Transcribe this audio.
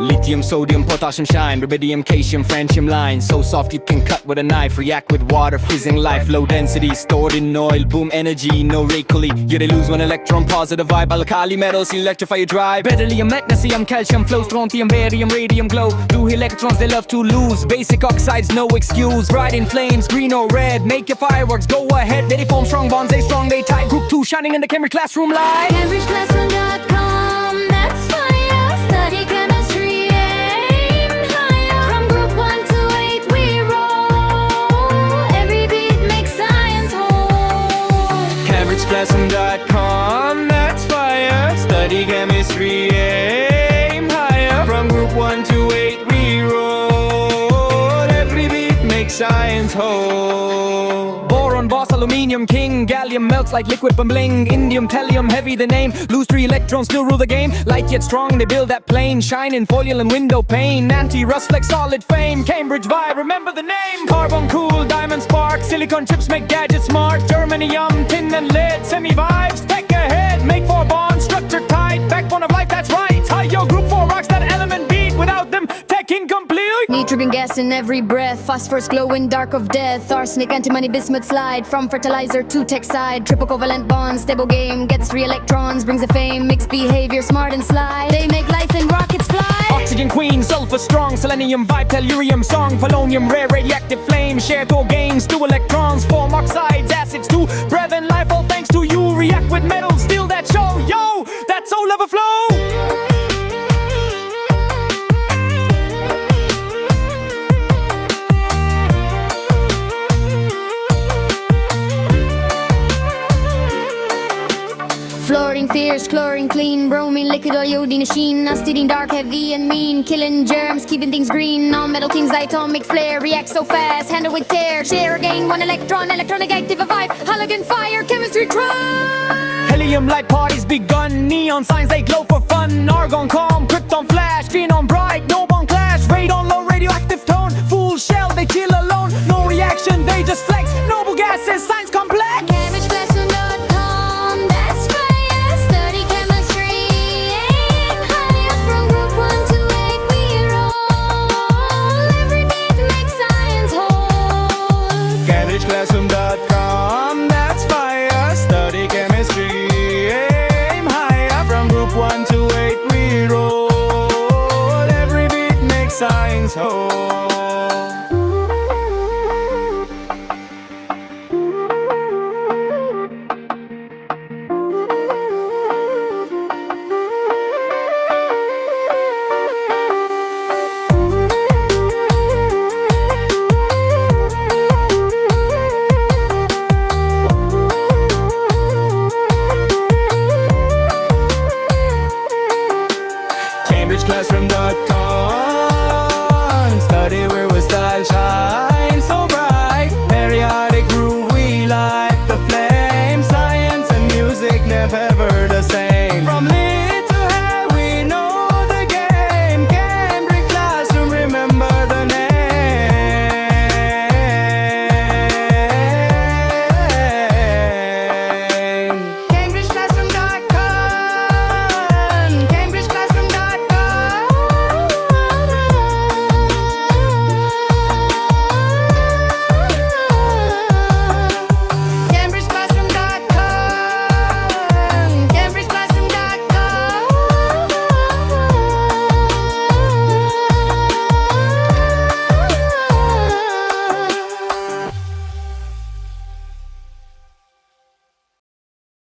Lithium, sodium, potassium, shine, rubidium, calcium, francium line. So soft you can cut with a knife, react with water, fizzing life. Low density, stored in oil, boom energy, no Rayleigh. Yeah, they lose one electron, positive vibe. Alkali metals electrify your drive. Beryllium, magnesium, calcium, flow, strontium, barium, radium, glow. Two electrons they love to lose. Basic oxides, no excuse. Bright in flames, green or red. Make your fireworks, go ahead. They form strong bonds, they strong, they tight. Group 2 shining in the Cambridge classroom light. CambridgeClassroom.com, that's fire. Study chemistry, aim higher. From group 1 to 8 we roll. Every beat makes science whole. CambridgeClassroom.com, that's fire. Study chemistry, aim higher. From group 1 to 8 we roll. Every beat makes science whole. Boron, boss, aluminium, king. Gallium melts like liquid bumbling. Indium, thallium, heavy the name. Lose 3 electrons, still rule the game. Light yet strong, they build that plane. Shine in folial and window pane. Anti-rust like solid fame. Cambridge vibe, remember the name. Carbon cool, diamond spark. Silicon chips make gadgets smart. Germanium, tin and lead. Semi-vibes, tech ahead. Make 4 bonds, structure tight. Backbone of life, that's right. Hi, yo, group 4 rocks that element beat. Without them, tech incomplete. Nitrogen gas in every breath. Phosphorus glow in dark of death. Arsenic, antimony, bismuth slide. From fertilizer to tech side. Triple covalent bonds, stable game. Gets 3 electrons, brings a fame. Mixed behavior, smart and sly. They make life and rockets fly. Oxygen queen, sulfur strong. Selenium, vibe, tellurium, song. Polonium, rare, radioactive flame. Share 2 gains, 2 electrons. Form oxides, acids, 2 breath and life. All thanks to you. React with metals, steal that show. Yo, that's soul level flow. Fluorine fierce, chlorine clean. Bromine liquid, iodine machine. Acidine dark, heavy and mean. Killing germs, keeping things green. Non-metal kings, atomic flare. React so fast, handle with care. Share again, 1 electron. Electronic active, a vibe. Halogen fire, chemistry try. Helium light parties begun. Neon signs they glow for fun. Argon calm, krypton flash. Xenon bright, no bond clash. Radon low, radioactive tone. Full shell, they chill alone. No reaction, they just flex. Noble gases, science complex. CambridgeClassroom.com, that's fire. Study chemistry, aim higher. From group 1 to 8 we roll. Every beat makes science whole. CambridgeClassroom.com.